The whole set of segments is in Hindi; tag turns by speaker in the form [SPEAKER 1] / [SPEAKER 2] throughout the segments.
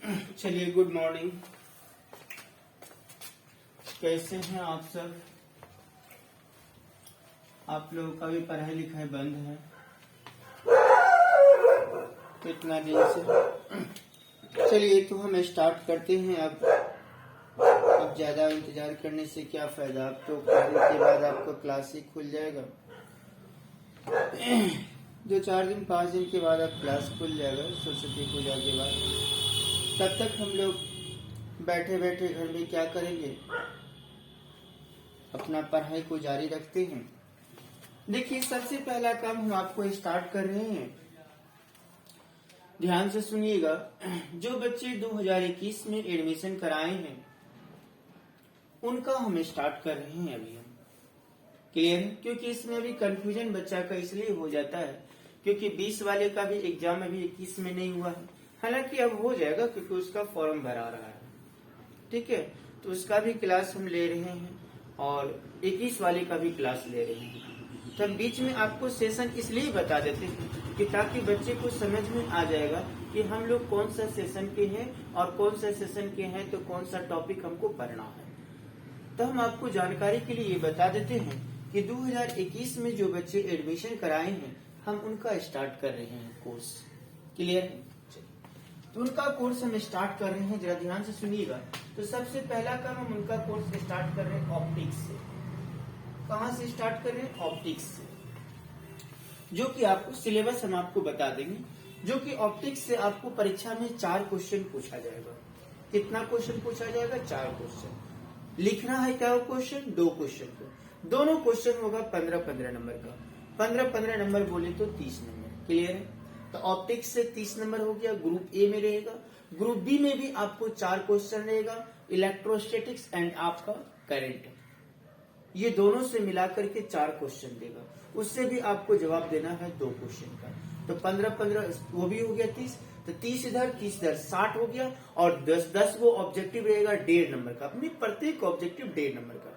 [SPEAKER 1] चलिए, गुड मॉर्निंग। कैसे हैं आप सब? आप लोगों का भी पढ़ाई लिखाई बंद है कितना दिन से। चलिए, तो हम स्टार्ट करते हैं। अब ज्यादा इंतजार करने से क्या फायदा। अब तो कुछ दिन के बाद आपका क्लास ही खुल जाएगा। 2-4 दिन 5 दिन के बाद अब क्लास खुल जाएगा, सरस्वती पूजा के बाद। तब तक हम लोग बैठे बैठे घर में क्या करेंगे, अपना पढ़ाई को जारी रखते हैं। देखिए, सबसे पहला काम हम आपको स्टार्ट कर रहे हैं, ध्यान से सुनिएगा। जो बच्चे 2021 में एडमिशन कराए हैं उनका हम स्टार्ट कर रहे हैं अभी हम। क्लियर है? क्योंकि इसमें अभी कंफ्यूजन बच्चा का इसलिए हो जाता है क्योंकि 20 वाले का भी एग्जाम अभी 21 में नहीं हुआ है। हालांकि अब हो जाएगा क्योंकि उसका फॉर्म भरा रहा है। ठीक है, तो उसका भी क्लास हम ले रहे हैं और 21 वाले का भी क्लास ले रहे हैं। तो हम बीच में आपको सेशन इसलिए बता देते हैं कि ताकि बच्चे को समझ में आ जाएगा कि हम लोग कौन सा सेशन के हैं और कौन सा सेशन के हैं तो कौन सा टॉपिक हमको पढ़ना है। तो हम आपको जानकारी के लिए ये बता देते हैं कि 2021 में जो बच्चे एडमिशन कराए हैं हम उनका स्टार्ट कर रहे हैं कोर्स। क्लियर है? तो उनका कोर्स हम स्टार्ट कर रहे हैं, जरा ध्यान से सुनिएगा। तो सबसे पहला काम हम उनका कोर्स स्टार्ट कर रहे हैं ऑप्टिक्स से। कहां से स्टार्ट कर रहे हैं? ऑप्टिक्स से, जो कि आपको सिलेबस हम आपको बता देंगे। जो कि ऑप्टिक्स से आपको परीक्षा में 4 क्वेश्चन पूछा जाएगा। कितना क्वेश्चन पूछा जाएगा? 4 क्वेश्चन। लिखना है क्या क्वेश्चन? 2 क्वेश्चन को। दोनों क्वेश्चन होगा 15-15 नंबर का। 15-15 नंबर बोले तो 30 नंबर। क्लियर है? तो ऑप्टिक्स से 30 नंबर हो गया, ग्रुप ए में रहेगा। ग्रुप बी में भी आपको 4 क्वेश्चन रहेगा, इलेक्ट्रोस्टैटिक्स एंड आपका करंट। ये दोनों से मिलाकर के 4 क्वेश्चन देगा। उससे भी आपको जवाब देना है 2 क्वेश्चन का। तो 15-15 वो भी हो गया 30। तो 30 इधर 30 इधर 60 हो गया। और 10-10 वो ऑब्जेक्टिव रहेगा 1.5 नंबर का। अपनी प्रत्येक ऑब्जेक्टिव 1.5 नंबर का।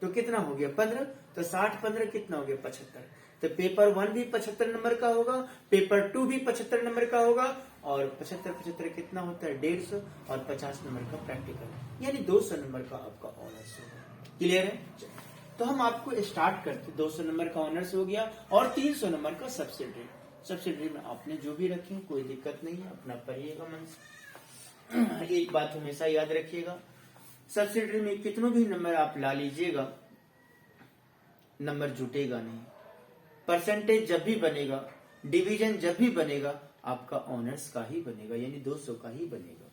[SPEAKER 1] तो कितना हो गया? 15। तो 60-15 कितना हो गया? 75। तो पेपर 1 भी 75 नंबर का होगा, पेपर 2 भी 75 नंबर का होगा। और 75-75 कितना होता है? 150। और 50 नंबर का प्रैक्टिकल, यानी 200 नंबर का आपका ऑनर्स होगा। क्लियर है? तो हम आपको स्टार्ट करते, 200 नंबर का ऑनर्स हो गया और 300 नंबर का सब्सिडरी। सब्सिडरी में आपने जो भी रखे कोई दिक्कत नहीं है, अपना पढ़िएगा मन से। एक बात हमेशा याद रखिएगा, सब्सिडरी में कितनों भी नंबर आप ला लीजिएगा, नंबर जुटेगा नहीं। परसेंटेज जब भी बनेगा, डिवीजन जब भी बनेगा, आपका ऑनर्स का ही बनेगा, यानी 200 का ही बनेगा।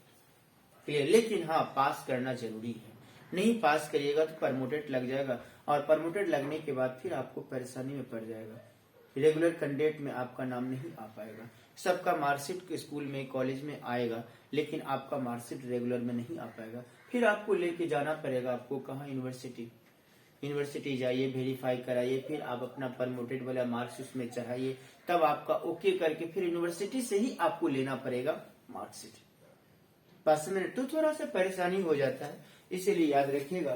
[SPEAKER 1] क्लियर? लेकिन हाँ, पास करना जरूरी है। नहीं पास करिएगा तो प्रमोटेड लग जाएगा और प्रमोटेड लगने के बाद फिर आपको परेशानी में पड़ जाएगा। रेगुलर कैंडिडेट में आपका नाम नहीं आ पाएगा। सबका मार्कशीट स्कूल में कॉलेज में आएगा, लेकिन आपका मार्कशीट रेगुलर में नहीं आ पाएगा। फिर आपको लेके जाना पड़ेगा, आपको कहाँ? यूनिवर्सिटी जाइए, वेरीफाई कराइए, फिर आप अपना प्रमोटेड वाला मार्क्स उसमें चढ़ाइए, तब आपका ओके करके फिर यूनिवर्सिटी से ही आपको लेना पड़ेगा मार्कशीट। 5 मिनट तो थोड़ा सा परेशानी हो जाता है, इसीलिए याद रखिएगा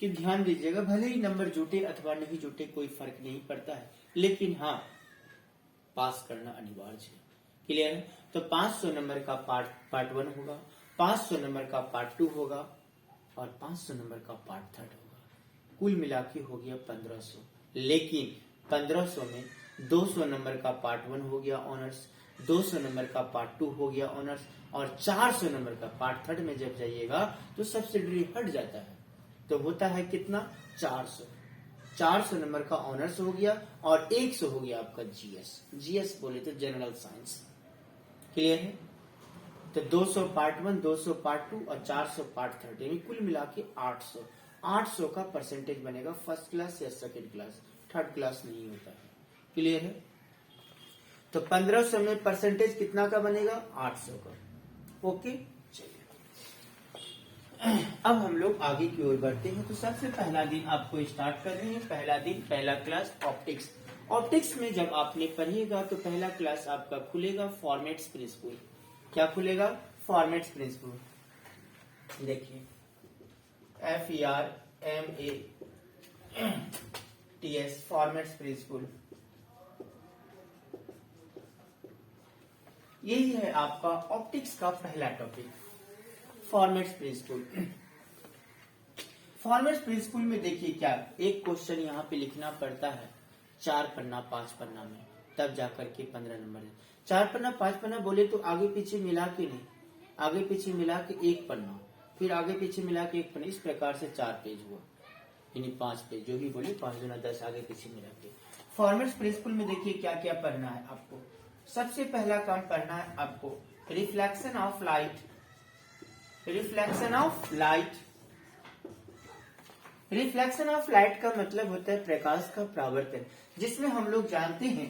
[SPEAKER 1] कि ध्यान दीजिएगा। भले ही नंबर जुटे अथवा नहीं जुटे कोई फर्क नहीं पड़ता है, लेकिन हाँ, पास करना अनिवार्य है। क्लियर है? तो 500 नंबर का पार्ट 1 होगा, 500 नंबर का पार्ट 2 होगा और 500 नंबर का पार्ट 3 होगा। कुल मिला के हो गया 1500। लेकिन 1500 में 200 नंबर का पार्ट 1 हो गया ऑनर्स, 200 नंबर का पार्ट 2 हो गया ऑनर्स और 400 नंबर का पार्ट 3 में जब जाइएगा तो सब्सिडरी हट जाता है। तो होता है कितना? 400। 400 नंबर का ऑनर्स हो गया और 100 हो गया आपका जीएस बोले तो जनरल साइंस। क्लियर है? तो 200 पार्ट 1, 200 पार्ट 2 और 400 पार्ट 3, कुल मिला के 800। 800 का परसेंटेज बनेगा फर्स्ट क्लास या सेकंड क्लास, थर्ड क्लास नहीं होता है। क्लियर है? तो 1500 में परसेंटेज कितना का बनेगा? 800 का। ओके, चलिए अब हम लोग आगे की ओर बढ़ते हैं। तो सबसे पहला दिन आपको स्टार्ट कर रहे हैं। पहला दिन, पहला क्लास ऑप्टिक्स। ऑप्टिक्स में जब आपने पढ़िएगा तो पहला क्लास आपका खुलेगा फॉर्मेट्स प्रिंसिपल। क्या खुलेगा? Formats principal. देखिए, FERMATS, फॉर्मेट्स प्रिंसिपल। यही है आपका ऑप्टिक्स का पहला topic, formats principal. Formats principal में देखिए क्या एक क्वेश्चन यहाँ पे लिखना पड़ता है 4 पन्ना 5 पन्ना में, तब जाकर के 15 नंबर है। 4 पन्ना 5 पन्ना बोले तो आगे पीछे मिला के नहीं, आगे पीछे मिला के 1 पन्ना, फिर आगे पीछे मिला के 1 पन्ना, इस प्रकार से 4 पेज हुआ, यानी 5 पेज, जो भी बोले 5 गुना 10 आगे पीछे मिला के। फॉर्मेट्स प्रिंसिपल में देखिए क्या क्या पढ़ना है आपको। सबसे पहला काम पढ़ना है आपको reflection of light. Reflection of light, reflection of light का मतलब होता है प्रकाश का परावर्तन, जिसमें हम लोग जानते हैं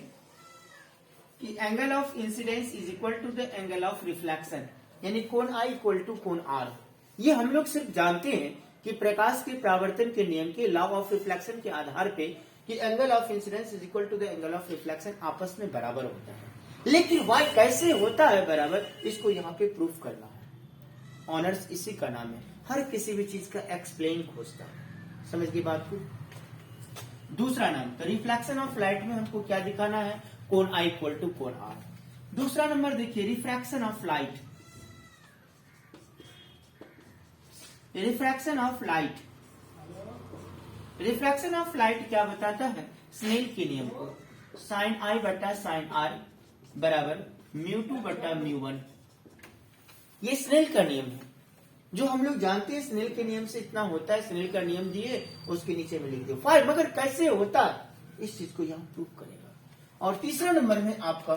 [SPEAKER 1] कि angle of incidence is equal to the angle of reflection, यानी कोण आई इक्वल टू कोण आर। ये हम लोग सिर्फ जानते हैं कि प्रकाश के परावर्तन के नियम के लॉ ऑफ रिफ्लेक्शन के आधार पे कि angle of incidence is equal to the angle of reflection आपस में बराबर होता है, लेकिन वाई कैसे होता है बराबर, इसको यहाँ पे प्रूफ करना है। ऑनर्स इसी का नाम है, हर किसी भी चीज का एक्सप्लेन खोजता है। समझ गई बात को। दूसरा नाम तो रिफ्लेक्शन ऑफ लाइट में हमको क्या दिखाना है, कोण आई इक्वल टू कोण आर। दूसरा नंबर देखिए refraction of light. Refraction of light, refraction of light क्या बताता है, स्नेल के नियम को, साइन आई बटा साइन आर बराबर म्यू 2 बटा म्यू 1। ये स्नेल का नियम है जो हम लोग जानते हैं, स्नेल के नियम से इतना होता है, स्नेल का नियम दिए उसके नीचे में लिख दो फाइल, मगर कैसे होता है इस चीज को यहां प्रूव करेगा। और तीसरा नंबर में आपका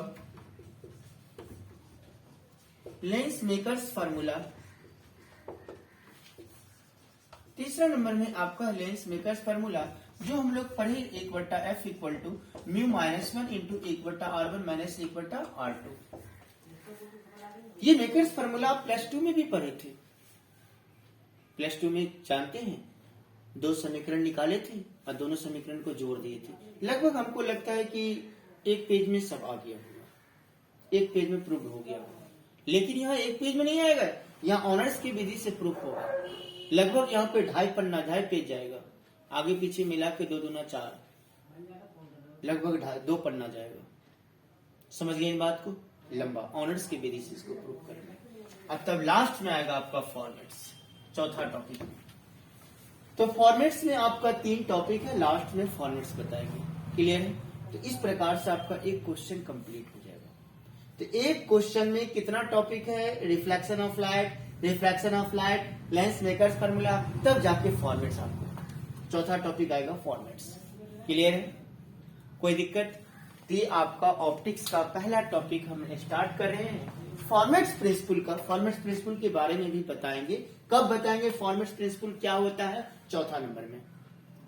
[SPEAKER 1] लेंस मेकर्स फार्मूला। तीसरा नंबर में आपका लेंस मेकर्स फार्मूला जो हम लोग पढ़े 1/f equal to mu -1 into 1/r1 minus 1/r2। ये मेकर्स फार्मूला आप +2 में भी पढ़े थे। +2 में जानते हैं 2 समीकरण निकाले थे और दोनों समीकरण को जोड़ दिए थे। लगभग हमको लगता है कि एक पेज में सब आ गया होगा, एक पेज में प्रूफ हो गया होगा, लेकिन यहाँ एक पेज में नहीं आएगा, यहाँ ऑनर्स की विधि से प्रूफ होगा। लगभग यहाँ पे 2.5 पन्ना 2.5 पेज जाएगा, आगे पीछे मिला के 2 दूना 4, लगभग 2 पन्ना जाएगा। समझ गए इन बात को, लंबा ऑनर्स की विधि से इसको प्रूव करेंगे। अब तब लास्ट में आएगा आपका फॉर्मेट्स, चौथा टॉपिक। तो फॉर्मेट्स में आपका 3 टॉपिक है, लास्ट में फॉर्मेट्स बताएंगे। क्लियर है? तो इस प्रकार से आपका एक क्वेश्चन कंप्लीट हो जाएगा। तो एक क्वेश्चन में कितना टॉपिक है, reflection of light, refraction of light, lens makers formula, तब जाके फॉर्मेट्स आपको चौथा टॉपिक आएगा फॉर्मेट्स। क्लियर है? कोई दिक्कत? ये आपका ऑप्टिक्स का पहला टॉपिक हम स्टार्ट कर रहे हैं, फॉर्मेट्स प्रिंसिपल का। फॉर्मेट्स प्रिंसिपल के बारे में भी बताएंगे, कब बताएंगे फॉर्मेट्स प्रिंसिपल क्या होता है, चौथा नंबर में।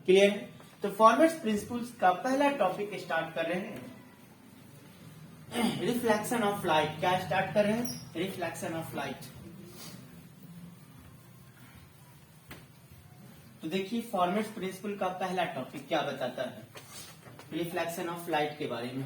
[SPEAKER 1] क्लियर है? तो फॉर्मेट्स प्रिंसिपल का पहला टॉपिक स्टार्ट कर रहे हैं रिफ्लेक्शन ऑफ लाइट। क्या स्टार्ट कर रहे हैं, रिफ्लेक्शन ऑफ लाइट। तो देखिए फॉर्मेट्स प्रिंसिपल का पहला टॉपिक क्या बताता है, रिफ्लेक्शन ऑफ लाइट के बारे में।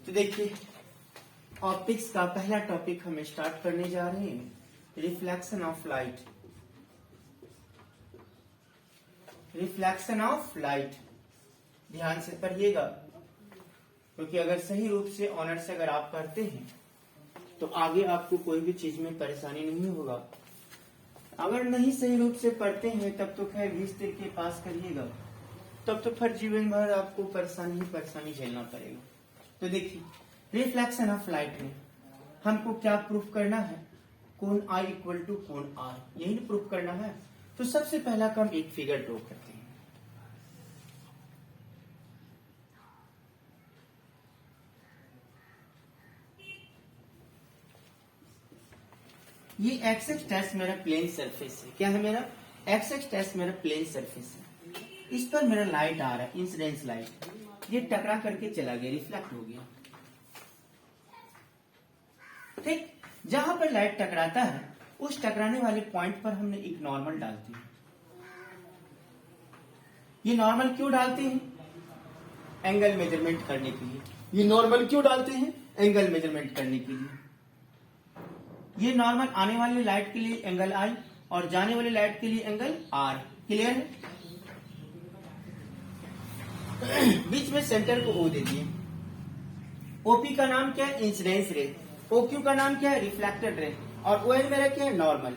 [SPEAKER 1] तो देखिए ऑप्टिक्स का पहला टॉपिक हम स्टार्ट करने जा रहे हैं, reflection of light. Reflection of light ध्यान से पढ़िएगा, क्योंकि अगर सही रूप से ऑनर्स से अगर आप पढ़ते हैं तो आगे आपको कोई भी चीज में परेशानी नहीं होगा। अगर नहीं सही रूप से पढ़ते हैं तब तो खैर 20 तक के पास करिएगा, तब तो फिर जीवन भर आपको परेशानी ही परेशानी झेलना पड़ेगा। तो देखिए रिफ्लेक्शन ऑफ लाइट में हमको क्या प्रूफ करना है, कोण आई इक्वल टू कोण आर, यही प्रूफ करना है। तो सबसे पहला काम एक फिगर ड्रॉ करते हैं। ये एक्स एक्स डैश मेरा प्लेन सरफेस है। क्या है मेरा, एक्स एक्स डैश मेरा प्लेन सरफेस है। इस पर मेरा लाइट आ रहा है, इंसिडेंस लाइट, ये टकरा करके चला गया, रिफ्लेक्ट हो गया। ठीक, जहां पर लाइट टकराता है उस टकराने वाले पॉइंट पर हमने एक नॉर्मल डालते हैं। ये नॉर्मल क्यों डालते हैं, एंगल मेजरमेंट करने के लिए। ये नॉर्मल क्यों डालते हैं, एंगल मेजरमेंट करने के लिए। ये नॉर्मल आने वाली लाइट के लिए एंगल आई और जाने वाले लाइट के लिए एंगल R। क्लियर है? बीच में सेंटर को O दे दिए। OP का नाम क्या है? इंसिडेंस रे। OQ का नाम क्या है? Reflected ray. और ON मेरा क्या है? नॉर्मल।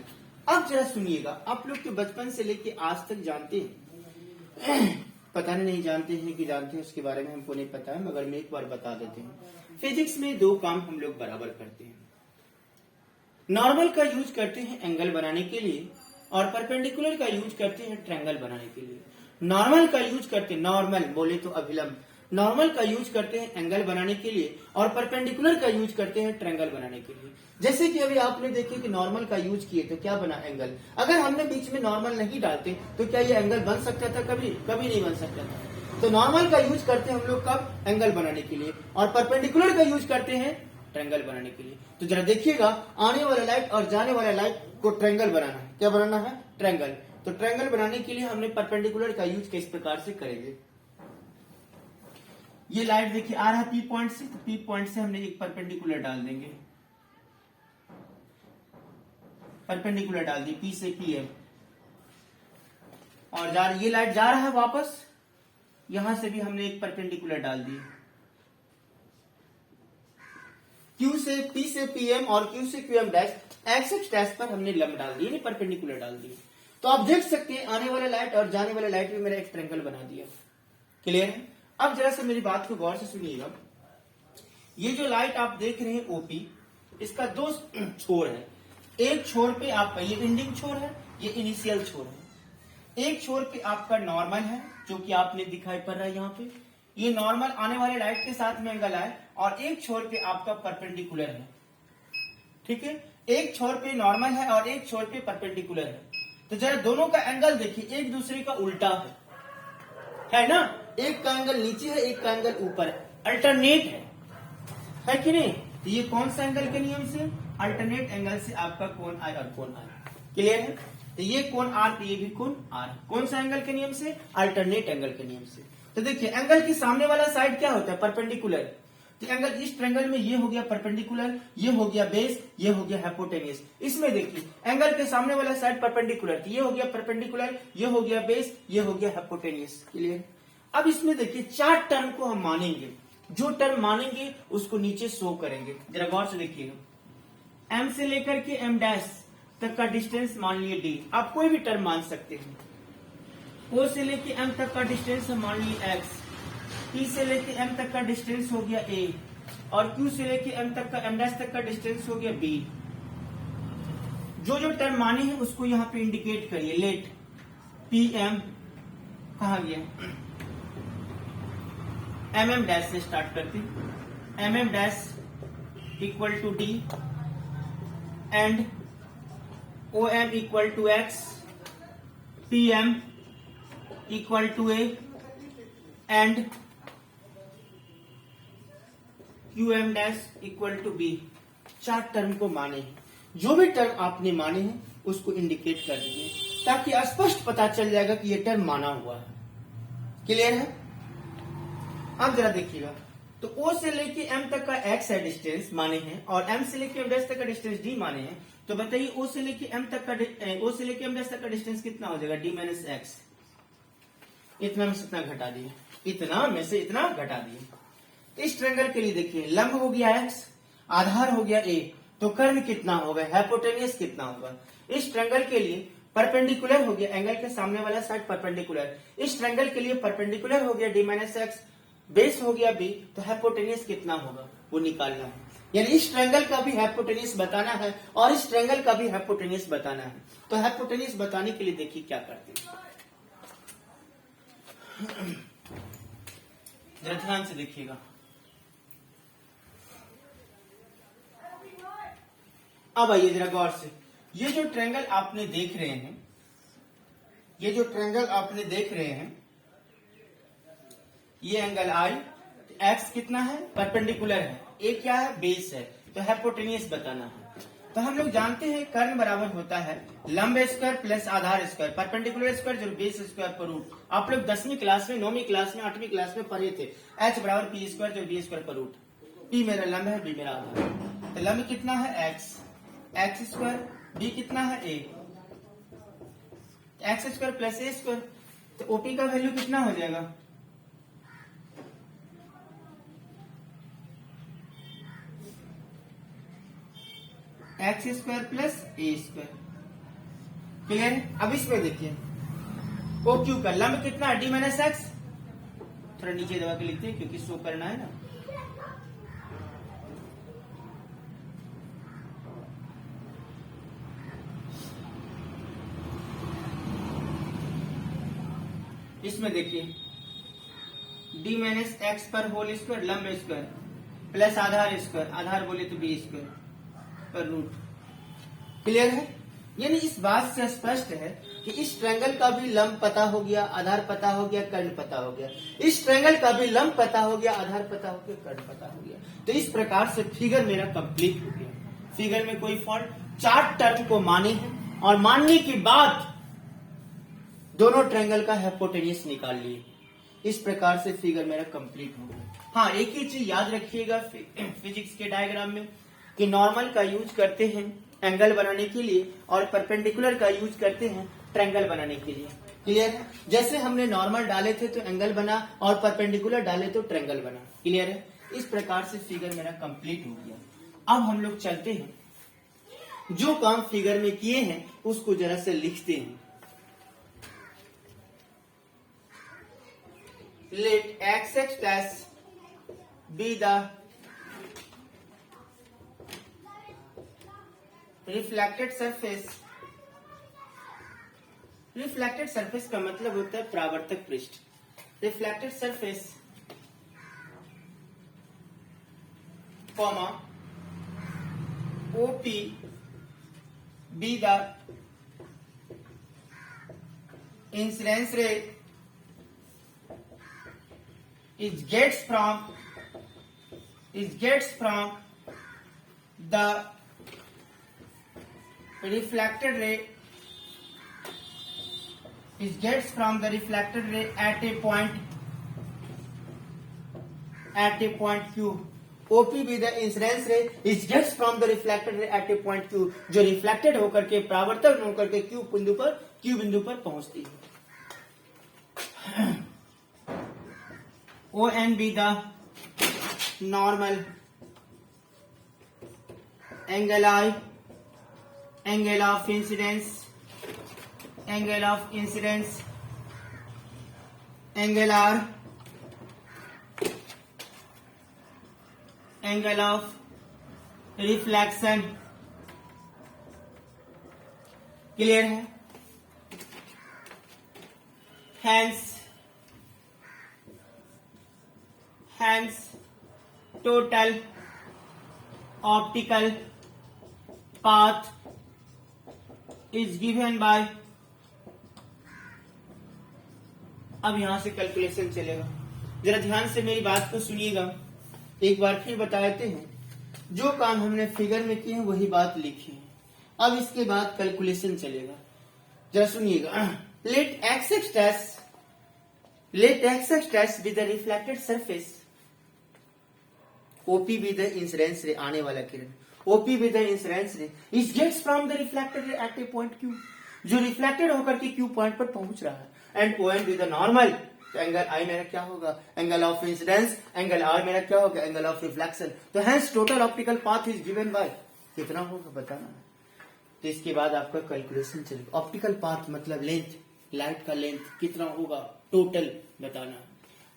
[SPEAKER 1] अब जरा सुनिएगा, आप लोग के बचपन से लेके आज तक जानते हैं पता नहीं जानते हैं कि जानते हैं, उसके बारे में हमको नहीं पता है, मगर मैं एक बार बता देते हैं। फिजिक्स में दो काम हम लोग बराबर करते हैं। नॉर्मल का यूज करते हैं एंगल बनाने के लिए, और परपेंडिकुलर का यूज करते हैं ट्रायंगल बनाने के लिए। नॉर्मल का यूज करते हैं, नॉर्मल बोले तो अभिलंब, नॉर्मल का यूज करते हैं एंगल बनाने के लिए, और परपेंडिकुलर का यूज करते हैं ट्रायंगल बनाने के लिए। जैसे कि अभी आपने देखे कि नॉर्मल का यूज किए तो क्या बना? एंगल। अगर हमने बीच में नॉर्मल नहीं डालते तो क्या ये एंगल बन सकता था? कभी कभी नहीं बन सकता था। तो नॉर्मल का यूज करते हैं हम लोग कब? एंगल बनाने के लिए, और परपेंडिकुलर का यूज करते हैं ट्रायंगल बनाने के लिए। तो जरा देखिएगा, आने वाला लाइट और जाने वाला लाइट को ट्रायंगल बनाना है। क्या बनाना है? ट्रायंगल। तो ट्रायंगल बनाने के लिए हमने परपेंडिकुलर का यूज किस प्रकार से करेंगे? ये लाइट देखिए आ रहा है P पॉइंट से, तो P पॉइंट से हमने एक परपेंडिकुलर डाल देंगे, परपेंडिकुलर डाल दी P से PM, और ये लाइट जा रहा है वापस, यहां से भी हमने एक परपेंडिकुलर डाल दी। Q से P से PM और Q से QM डैश एक्स डैश पर हमने लंब डाल दी, परपेंडिकुलर डाल दी। तो आप देख सकते हैं आने वाला लाइट और जाने वाला लाइट में मेरा एक ट्रायंगल बना दिया। क्लियर है? अब जरा से मेरी बात को गौर से सुनिएगा। ये जो लाइट आप देख रहे हैं OP, इसका दो छोर है। एक छोर पे आपका ये एंडिंग छोर है, ये इनिशियल छोर है। एक छोर पे आपका नॉर्मल है, जो कि आपने दिखाई पड़ रहा है यहाँ पे, ये नॉर्मल आने वाले लाइट के साथ में एंगल आए, और एक छोर पे आपका परपेंडिकुलर है। ठीक है? एक छोर पे नॉर्मल है और एक छोर पे परपेंडिकुलर है। तो जरा दोनों का एंगल देखिए, एक दूसरे का उल्टा है ना? एक का एंगल नीचे है, एक का एंगल ऊपर है, अल्टरनेट है कि नहीं? तो ये कौन सा एंगल के नियम से? अल्टरनेट एंगल से आपका कोण I और कोण R। क्लियर है? तो ये कोण R, ये भी कोण R। कौन सा एंगल के नियम से? अल्टरनेट एंगल के नियम से। तो देखिए, एंगल के सामने वाला साइड क्या होता है? परपेंडिकुलर। तो एंगल इस ट्रायंगल में ये हो गया परपेंडिकुलर, ये हो गया बेस, ये हो गया हाइपोटेन्यूज। इसमें देखिए एंगल के सामने वाला साइड परपेंडिकुलर, तो ये हो गया परपेंडिकुलर, ये हो गया बेस, ये हो गया हाइपोटेन्यूज। क्लियर? अब इसमें देखिए चार टर्म को हम मानेंगे, जो टर्म मानेंगे उसको नीचे शो करेंगे। जरा गौर से देखिएगा, M से लेकर के M डैश तक का डिस्टेंस मान लिए D, आप कोई भी टर्म मान सकते हैं। O से लेके M तक का डिस्टेंस मान लिए X, P से लेके M तक का डिस्टेंस हो गया A, और Q से लेके M तक का M डैश तक का डिस्टेंस हो गया B। जो जो टर्म माने हैं उसको यहाँ पे इंडिकेट करिए। लेट PM कहा गया? MM डैश से स्टार्ट करते, MM dash equal to D and OM equal to X, PM equal to A and QM dash equal to B। चार टर्म को माने हैं। जो भी टर्म आपने माने हैं उसको इंडिकेट कर दीजिए, ताकि स्पष्ट पता चल जाएगा कि ये टर्म माना हुआ है। क्लियर है? अब जरा देखिएगा, तो O से लेके M तक का X है डिस्टेंस माने हैं, और M से लेके M डैश तक का डिस्टेंस D माने हैं। तो बताइए O से लेके M डैश तक का डिस्टेंस कितना हो जाएगा? D minus X। इतना में से इतना घटा दिए, इतना में से इतना घटा दिए। इस ट्रायंगल के लिए देखिए, लंब हो गया X, आधार हो गया A, तो कर्ण कितना होगा? हाइपोटेन्यूज कितना होगा? इस ट्रायंगल के लिए परपेंडिकुलर हो गया, एंगल के सामने वाला साइड परपेंडिकुलर। इस ट्रायंगल के लिए परपेंडिकुलर हो गया D माइनस X, बेस हो गया B, तो हाइपोटेन्यूज कितना होगा वो निकालना है। यानी इस ट्रायंगल का भी हाइपोटेन्यूज बताना है और इस ट्रायंगल का भी हाइपोटेन्यूज बताना है। तो हाइपोटेन्यूज बताने के लिए देखिए क्या करते हैं, जरा ध्यान से देखिएगा। अब आइए जरा गौर से, ये जो ट्रायंगल आपने देख रहे हैं, ये जो ट्रायंगल आपने देख रहे हैं, ये एंगल I, X कितना है? परपेंडिकुलर है, A क्या है? बेस है, तो हाइपोटेन्यूज बताना है। तो हम लोग जानते हैं कर्ण बराबर होता है लंब स्क्वायर प्लस आधार स्क्वायर, परपेंडिकुलर स्क्वायर जो बेस स्क्वायर पर रूट। आप लोग 10वीं क्लास में, 9वीं क्लास में, 8वीं क्लास में पढ़े थे। H बराबर P स्क्वायर जो B स्क्वायर पर रूट। P मेरा लंब है, B मेरा आधार। तो लंब कितना है? X, X स्क्वायर, B कितना है? A, x square plus A square, तो ओपी का वैल्यू कितना हो जाएगा? एक्स स्क्वायर प्लस ए स्क्वायर। क्लियर है? अब इसमें देखिए ओ क्यू का लंब कितना है? D minus x. थोड़ा नीचे दबा के लिखते हैं क्योंकि शो करना है ना। इसमें देखिए डी माइनस एक्स पर होल स्क्वायर लंब स्क्वायर प्लस आधार स्क्वायर, आधार बोले तो बी स्क्वायर पर रूट। क्लियर है? यानी इस बात से स्पष्ट है कि इस ट्रायंगल का भी लंब पता हो गया, आधार पता हो गया, कर्ण पता हो गया। इस ट्रायंगल का भी लंब पता हो गया, आधार पता हो गया, कर्ण पता हो गया। तो इस प्रकार से फिगर मेरा कंप्लीट हो गया। फिगर में कोई फॉल्ट, 4 टर्म को माने हैं और मानने के बाद दोनों ट्रायंगल का हाइपोटेन्यूज निकाल लिए। इस प्रकार से फिगर मेरा कंप्लीट हो गया। हाँ, एक ही चीज याद रखिएगा फिजिक्स के डायग्राम में कि नॉर्मल का यूज करते हैं एंगल बनाने के लिए और परपेंडिकुलर का यूज करते हैं ट्रायंगल बनाने के लिए। क्लियर है? जैसे हमने नॉर्मल डाले थे तो एंगल बना और परपेंडिकुलर डाले तो ट्रायंगल बना। क्लियर है? इस प्रकार से फिगर मेरा कंप्लीट हो गया। अब हम लोग चलते हैं, जो काम फिगर में किए हैं उसको जरा से लिखते हैं। Let xx dash be the reflected surface। Reflected surface का मतलब होता है परावर्तक पृष्ठ। Reflected surface comma OP be the incidence रे is gets from the reflected ray at a point Q। OP भी the incidence ray is gets from the reflected ray at a point Q, जो रिफ्लेक्टेड होकर के परावर्तन होकर के Q बिंदु पर पहुंचती है। ON be the normal angle of incidence, angular angle of reflection। Clear है? Hence total optical path is given by। अब यहां से कैलकुलेशन चलेगा। जरा ध्यान से मेरी बात को सुनिएगा, एक बार फिर बता देते हैं। जो काम हमने फिगर में किए हैं वही बात लिखी है। अब इसके बाद कैलकुलेशन चलेगा, जरा सुनिएगा। Let X dash be the reflected surface. OP भी द इंसिडेंस रे, आने वाला किरण। ओपी भी the incidence ray is gets from the reflected ray at a point Q, जो रिफ्लेक्टेड होकर के Q पॉइंट पर पहुंच रहा है। एंड ON भी द नॉर्मल, तो एंगल I मेरा क्या होगा? Angle of incidence. Angle R मेरा क्या होगा? Angle of reflection. तो hence total optical path is given by, कितना होगा बताना है। तो इसके बाद आपका कैलकुलेशन चलेगा। ऑप्टिकल पाथ मतलब लेंथ, लाइट का लेंथ कितना होगा टोटल बताना है।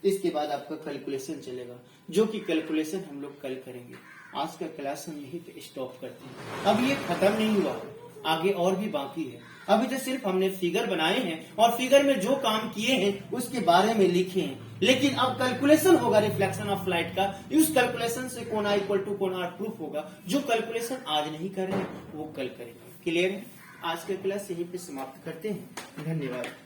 [SPEAKER 1] इसके बाद आपका कैलकुलेशन चलेगा, जो कि कैलकुलेशन हम लोग कल करेंगे। आज का क्लास हम यही पे स्टॉप करते हैं। अब ये खत्म नहीं हुआ, आगे और भी बाकी है। अभी तो सिर्फ हमने फिगर बनाए हैं और फिगर में जो काम किए हैं उसके बारे में लिखे हैं, लेकिन अब कैलकुलेशन होगा रिफ्लेक्शन ऑफ लाइट का। उस कैलकुलेशन से कोण I इक्वल टू कोण R प्रूफ होगा। जो कैलकुलेशन आज नहीं कर रहे हैं वो कल करेंगे। क्लियर है? आज का क्लास यहीं पे समाप्त करते हैं। धन्यवाद।